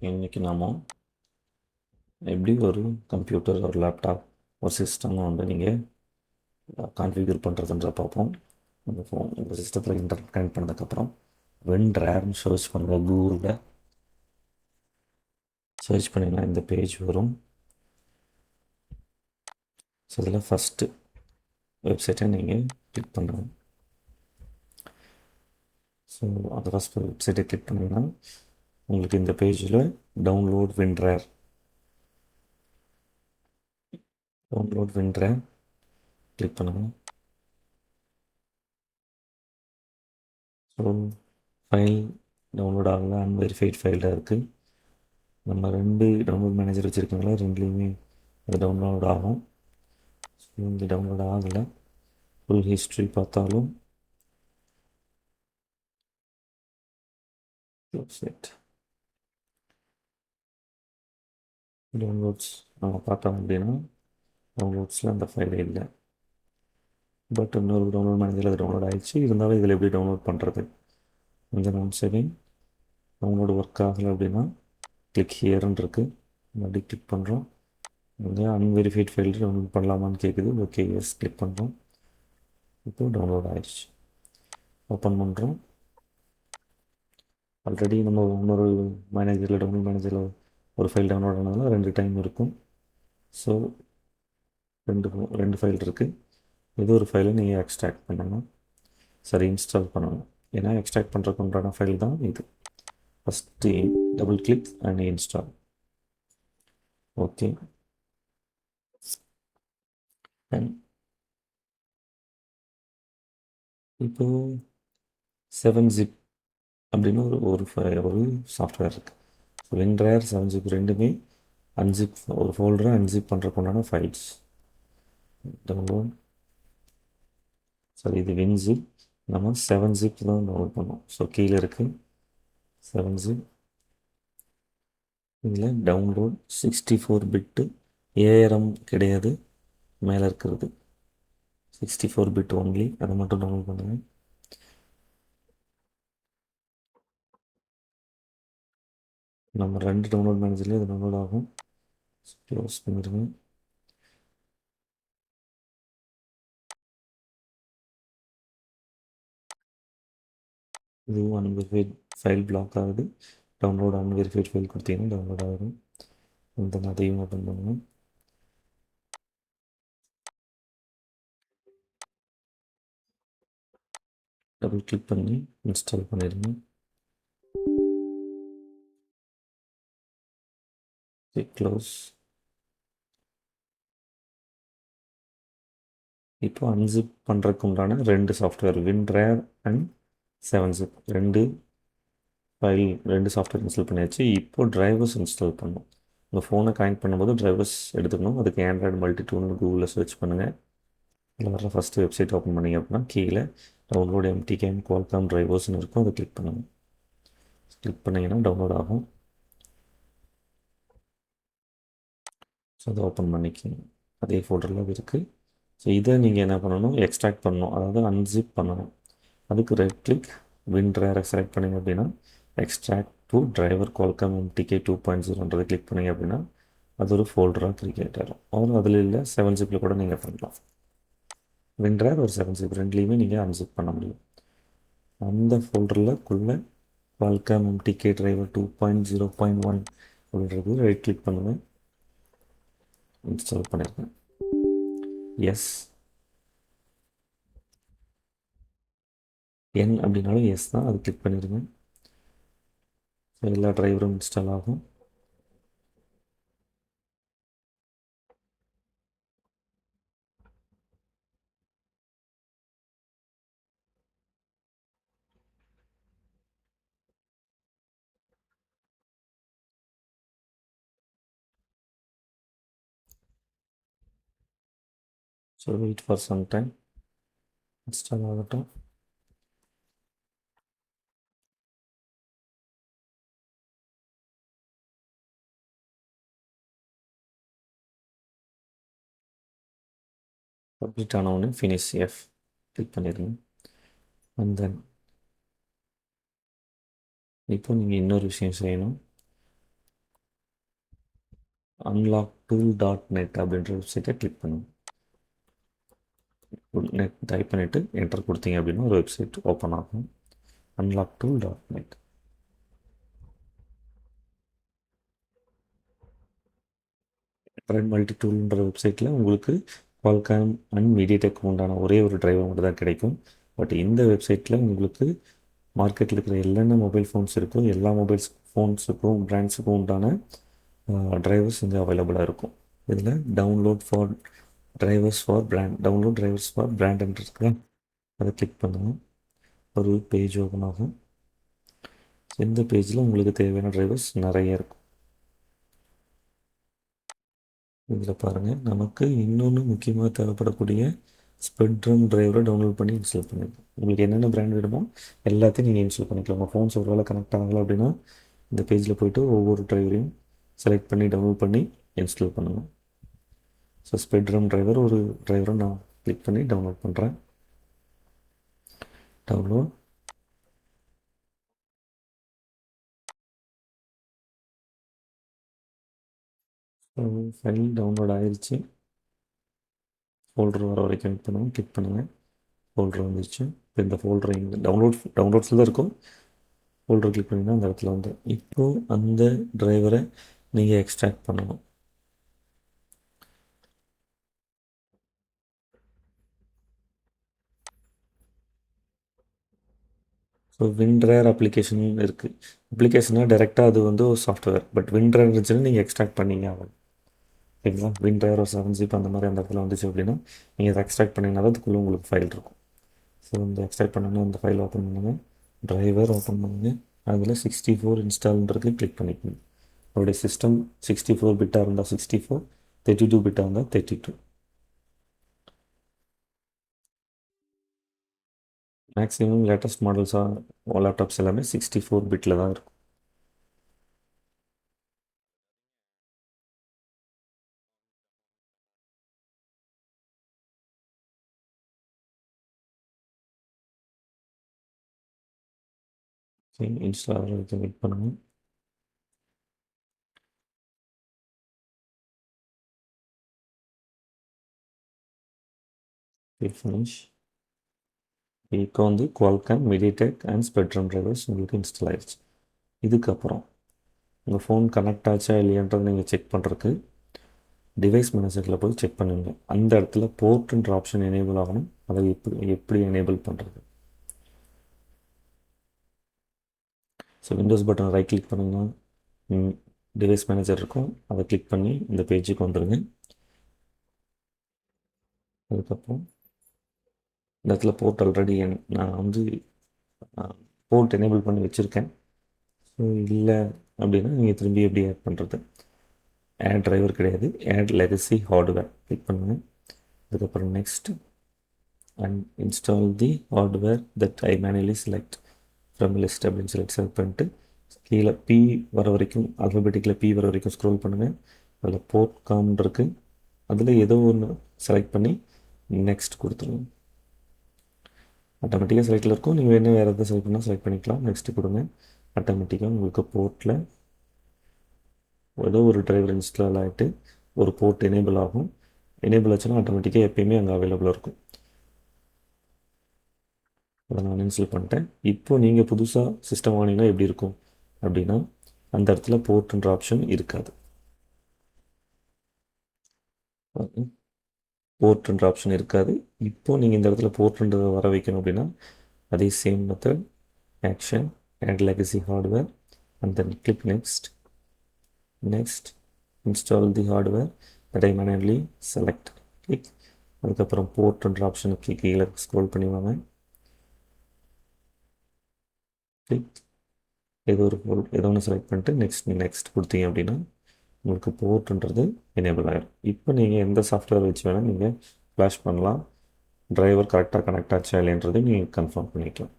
இன்றைக்கி நாம் எப்படி ஒரு கம்ப்யூட்டர் ஒரு லேப்டாப் ஒரு சிஸ்டம் வந்து நீங்கள் கான்ஃபிகர் பண்ணுறதுன்ற பார்ப்போம். உங்கள் சிஸ்டத்தில் இன்டர்நெட் கனெக்ட் பண்ணதுக்கப்புறம் WinRARன்னு சர்ச் பண்ணுங்கள். கூகுளில் சர்ச் பண்ணிங்கன்னா இந்த பேஜ் வரும். ஸோ இதில் ஃபஸ்ட்டு வெப்சைட்டை நீங்கள் கிளிக் பண்ணுங்கள். ஸோ அந்த ஃபஸ்ட் வெப்சைட்டை கிளிக் பண்ணிங்கன்னா உங்களுக்கு இந்த பேஜில் டவுன்லோட் WinRAR கிளிக் பண்ணுங்கள். ஸோ ஃபைல் டவுன்லோட் ஆகலை, அன்வெரிஃபைட் ஃபைலாக இருக்குது. நம்ம 2 டவுன்லோட் மேனேஜர் வச்சுருக்கீங்களா, ரெண்டுலேயுமே அது டவுன்லோட் ஆகும். ஸோ இங்கே டவுன்லோட் ஆகலை. ஃபுல் ஹிஸ்ட்ரி பார்த்தாலும் வெப்சைட் டவுன்லோட்ஸ் நம்ம பார்த்தோம் அப்படின்னா டவுன்லோட்ஸில் அந்த ஃபைல் இல்லை. பட் இன்னொரு டவுன்லோட் மேனேஜரில் அது டவுன்லோட் ஆகிடுச்சு. இருந்தாலும் இதில் எப்படி டவுன்லோட் பண்ணுறது? கொஞ்சம் நான் செகண்ட் டவுன்லோடு ஒர்க் ஆகலை அப்படின்னா கிளிக் ஹியர்ன்னு இருக்குது. மறுபடியும் கிளிக் பண்ணுறோம். இங்கே அன்வெரிஃபைட் ஃபைல் டவுன்லோட் பண்ணலாமான்னு கேட்குது. ஓகே, எஸ் கிளிக் பண்ணுறோம். இப்போ டவுன்லோட் ஆகிடுச்சு. ஓப்பன் பண்ணுறோம். ஆல்ரெடி நம்ம இன்னொரு டவுன்லோட் மேனேஜரில் ஒரு ஃபைல் டவுன்லோட் ஆனதுனால 2 டைம் இருக்கும். ஸோ ரெண்டு ஃபைல் இருக்குது. இது ஒரு ஃபைலை நீங்கள் எக்ஸ்ட்ராக்ட் பண்ணணும், இன்ஸ்டால் பண்ணணும். ஏன்னா எக்ஸ்ட்ராக்ட் பண்ணுறதுக்கு உண்டான ஃபைல் தான் இது. First double click and install. Okay, and இப்போது 7-zip அப்படின்னு ஒரு சாஃப்ட்வேர் இருக்குது. WinRAR 7-zip ரெண்டுமே அன்சிப், ஒரு ஃபோல்டரை அன்சிப் பண்ணுறதுக்கு உண்டான ஃபைல்ஸ். டவுன்லோட் இது WinZip. நம்ம 7-zip தான் டவுன்லோட் பண்ணோம். ஸோ கீழே இருக்குது 7-zip. இதில் டவுன்லோட் 64 பிட்டு, ஏஆர்எம் கிடையாது. மேலே இருக்கிறது 64 பிட் ஒன்லி, அதை மட்டும் டவுன்லோட் பண்ணுங்கள். நம்ம 2 டவுன்லோட் மேனேஜர்லேயே இது டவுன்லோட் ஆகும். க்ளோஸ் பண்ணிடுங்க. இதுவும் அன்வெரிஃபைட் ஃபைல் பிளாக் ஆகுது. டவுன்லோட் அன்வெரிஃபைட் ஃபைல் கொடுத்தீங்கன்னா டவுன்லோட் ஆகும். இந்த அதையும் ஓப்பன் பண்ணுங்கள். டபுள் கிளிக் பண்ணி இன்ஸ்டால் பண்ணிடுங்க. க்ளோஸ். இப்போ அன்சிப் பண்ணுறதுக்கு உண்டான 2 software, WinRAR and 7-zip, 2 software install பண்ணியாச்சு. இப்போ டிரைவர்ஸ் இன்ஸ்டால் பண்ணணும். உங்கள் ஃபோனை கனெக்ட் பண்ணும்போது டிரைவர்ஸ் எடுத்துக்கணும். அதுக்கு ஆண்ட்ராய்டு மல்டிடூல்னு கூகுளில் சர்ச் பண்ணுங்கள். இதில் வர ஃபஸ்ட்டு வெப்சைட் ஓப்பன் பண்ணிங்க அப்படின்னா கீழே டவுன்லோட் MTKM Qualcomm டிரைவர்ஸ்னு இருக்கும். அதை கிளிக் பண்ணுங்கள். கிளிக் பண்ணிங்கன்னா டவுன்லோட் ஆகும். ஸோ அதை ஓப்பன் பண்ணிக்கணும். அதே ஃபோல்டரில் அது இருக்குது. ஸோ இதை நீங்கள் என்ன பண்ணணும், எக்ஸ்ட்ராக்ட் பண்ணணும், அதாவது அன்சிப் பண்ணணும். அதுக்கு ரைட் கிளிக் WinRAR செலக்ட் பண்ணிங்க அப்படின்னா extract to driver Qualcomm MTK 2.0ன்றதை கிளிக் பண்ணிங்க அப்படின்னா அது ஒரு ஃபோல்டராக கிரியேட் ஆகிடும். அவ்வளோ அதில் இல்லை 7-zipல கூட நீங்கள் பண்ணலாம். WinRAR ஒரு 7-zip ரெண்டுலேயுமே நீங்கள் அன்சிப் பண்ண முடியும். அந்த ஃபோல்டரில் Qualcomm MTK டிரைவர் 2.0.1 அப்படின்றது ரைட் கிளிக் பண்ணுங்கள். இன்ஸ்டால் பண்ணியிருக்கேன். எஸ் என் அப்படின்னாலும் எஸ் தான், அது கிளிக் பண்ணிடுங்க. எல்லா டிரைவரும் இன்ஸ்டால் ஆகும். So wait for some time, install ஆகட்டும். கம்ப்ளீட் ஆனவுடனே ஃபினிஷ் எஃப் கிளிக் பண்ணிடுங்க. அண்ட் தென் இப்போ நீங்கள் இன்னொரு விஷயம் செய்யணும். unlocktool.net அப்படின்ற வெப்சைட்டை கிளிக் பண்ணுங்கள். நெட் டைப் பண்ணிவிட்டு என்டர் கொடுத்தீங்க அப்படின்னா ஒரு வெப்சைட் ஓப்பன் ஆகும். unlocktool.net. ட்ரைவ் மல்டி டூல்ன்ற வெப்சைட்டில் உங்களுக்கு குவால்காம் அண்ட் மீடியாடெக் உண்டான ஒரே ஒரு டிரைவர் மட்டும் தான் கிடைக்கும். பட் இந்த வெப்சைட்டில் உங்களுக்கு மார்க்கெட்டில் இருக்கிற என்னென்ன மொபைல் ஃபோன்ஸ் இருக்கோ எல்லா மொபைல் ஃபோன்ஸுக்கும் பிராண்ட்ஸுக்கும் உண்டான டிரைவர்ஸ் இங்கே அவைலபிளாக இருக்கும். இதில் download for drivers for brand, download drivers for brand இருக்குல்ல, அதை கிளிக் பண்ணுங்கள். ஒரு பேஜ் ஓப்பன் ஆகும். இந்த பேஜில் உங்களுக்கு தேவையான டிரைவர்ஸ் நிறைய இருக்கும். இதில் பாருங்கள், நமக்கு இன்னொன்று முக்கியமாக தேவைப்படக்கூடிய ஸ்பெக்ட்ரம் டிரைவரை டவுன்லோட் பண்ணி இன்ஸ்டால் பண்ணிக்கலாம். உங்களுக்கு என்னென்ன பிராண்ட் வேணுமோ எல்லாத்தையும் நீங்கள் இன்ஸ்டால் பண்ணிக்கலாம். உங்கள் ஃபோன்ஸ் ஒரு வேளை கனெக்ட் ஆகலை அப்படின்னா இந்த பேஜில் போய்ட்டு ஒவ்வொரு டிரைவரையும் செலக்ட் பண்ணி டவுன்லோட் பண்ணி இன்ஸ்டால் பண்ணணும். ஸோ ஸ்பெக்ட்ரம் டிரைவர் ஒரு டிரைவரை நான் கிளிக் பண்ணி டவுன்லோட் பண்ணுறேன். டவுன்லோட். ஃபைல் டவுன்லோட் ஆயிடுச்சு. ஃபோல்டர் வர வரைக்கும் வெயிட் பண்ணுங்கள். கிளிக் பண்ணுங்கள். ஃபோல்டர் வந்துருச்சு. இப்போ இந்த ஃபோல்டர் இங்கே டவுன்லோட்ஸில் தான் இருக்கும். ஃபோல்டர் கிளிக் பண்ணிங்கன்னா அந்த இடத்துல வந்து இப்போது அந்த டிரைவரை நீங்கள் எக்ஸ்ட்ராக்ட் பண்ணணும். ஸோ விண்ட்ரேர் அப்ளிகேஷன் இருக்குது. அப்ளிகேஷனாக டேரெக்டாக அது வந்து ஒரு சாஃப்ட்வேர். பட் விண்ட்ரேர் இருந்துச்சுன்னா நீங்கள் எக்ஸ்ட்ராக்ட் பண்ணிங்க ஆகும். ஓகேங்களா? விண்ட்ரேர் ஒரு 7zip அந்த மாதிரி அந்த இடத்துல வந்துச்சு அப்படின்னா நீங்கள் அதை எக்ஸ்ட்ராக்ட் பண்ணிங்கன்னா தான் அதுக்குள்ளே உங்களுக்கு ஃபைல் இருக்கும். ஸோ இந்த எக்ஸ்ட்ராக்ட் பண்ணணும். இந்த ஃபைல் ஓப்பன் பண்ணுங்கள். டிரைவர் ஓப்பன் பண்ணுங்கள். அதில் 64 இன்ஸ்டால்ன்றது கிளிக் பண்ணிக்கணும். உங்களுடைய சிஸ்டம் 64 பிட்டாக இருந்தால் 64, 32 பிட்டாக இருந்தால் 32. மேக்ஸிமம் லேட்டஸ்ட் மாடல்ஸாக லேப்டாப்ஸ் எல்லாமே 64 பிட்டில் தான் இருக்கும். சரி, இன்ஸ்டால் வெயிட் பண்ணுங்கள். ஃபினிஷ். இப்போ வந்து Qualcomm, MediaTek and spectrum drivers உங்களுக்கு இன்ஸ்டால் ஆயிடுச்சு. இதுக்கப்புறம் உங்கள் ஃபோன் கனெக்ட் ஆச்சா இல்லையான்றதை நீங்கள் செக் பண்ணுறதுக்கு டிவைஸ் மேனேஜரில் போய் செக் பண்ணுங்கள். அந்த இடத்துல போர்ட்ன்ற ஆப்ஷன் எனேபிள் ஆகணும். அதை எப்படி எனேபிள் பண்ணுறது? So Windows button right click பண்ணிங்கன்னா டிவைஸ் மேனேஜர் இருக்கும். அதை கிளிக் பண்ணி இந்த பேஜுக்கு வந்துடுங்க. அதுக்கப்புறம் இந்த இடத்துல போர்ட் ஆல்ரெடி நான் வந்து போர்ட் எனேபிள் பண்ணி வச்சுருக்கேன். ஸோ இல்லை அப்படின்னா நீங்கள் திரும்பி எப்படி ஆட் பண்ணுறது? ஆட் டிரைவர் கிடையாது, ஆட் லெகசி ஹார்ட்வேர் கிளிக் பண்ணுங்கள். அதுக்கப்புறம் next and install the hardware that I manually select from list அப்படின்னு செலக்ட் பண்ணிட்டு கீழே பி வர வரைக்கும் ஆல்ஃபபெட்டிக்கில் பி வர வரைக்கும் ஸ்க்ரோல் பண்ணுங்கள். அதில் போர்ட் காம் இருக்குது. அதில் ஏதோ ஒன்று செலக்ட் பண்ணி நெக்ஸ்ட் கொடுத்துருங்க. ஆட்டோமேட்டிக்காக செலக்டில் இருக்கும். நீங்கள் வேணும் வேறு எதாவது செலக்ட் பண்ணால் செலக்ட் பண்ணிக்கலாம். நெக்ஸ்ட்டு கொடுங்க. ஆட்டோமேட்டிக்காக உங்களுக்கு போர்ட்டில் ஏதோ ஒரு டிரைவர் இன்ஸ்டால் ஆகிட்டு ஒரு போர்ட் எனேபிள் ஆகும். எனேபிள் ஆச்சுன்னா ஆட்டோமேட்டிக்காக எப்பயுமே அங்கே அவைலபிளாக இருக்கும். அதை நான் இன்ஸ்டால் பண்ணிட்டேன். இப்போது நீங்கள் புதுசாக சிஸ்டம் வாங்கினீங்கன்னா எப்படி இருக்கும் அப்படின்னா அந்த இடத்துல போர்ட்ன்ற ஆப்ஷன் இருக்காது. போர்ட்ன்ற ஆப்ஷன் இருக்காது. இப்போது நீங்கள் இந்த இடத்துல போர்ட்ன்றதை வர வைக்கணும் அப்படின்னா அதே same method, action, add legacy hardware and then click next. Install the hardware that I manually select. Click. அதுக்கப்புறம் போர்ட்ன்ற ஆப்ஷனுக்கு கீழே ஸ்க்ரோல் பண்ணி வாங்க. கிளிக். ஏதோ ஒன்று செலக்ட் பண்ணிட்டு நெக்ஸ்ட் கொடுத்தீங்க அப்படின்னா உங்களுக்கு போர்ட்ன்றது எனேபிள் ஆகிடும். இப்போ நீங்கள் எந்த சாஃப்ட்வேர் வச்சு வேணால் நீங்கள் ஃப்ளாஷ் பண்ணலாம். டிரைவர் கரெக்டாக கனெக்ட் ஆச்சா இல்லைன்றதை நீங்கள் கன்ஃபார்ம் பண்ணிக்கலாம்.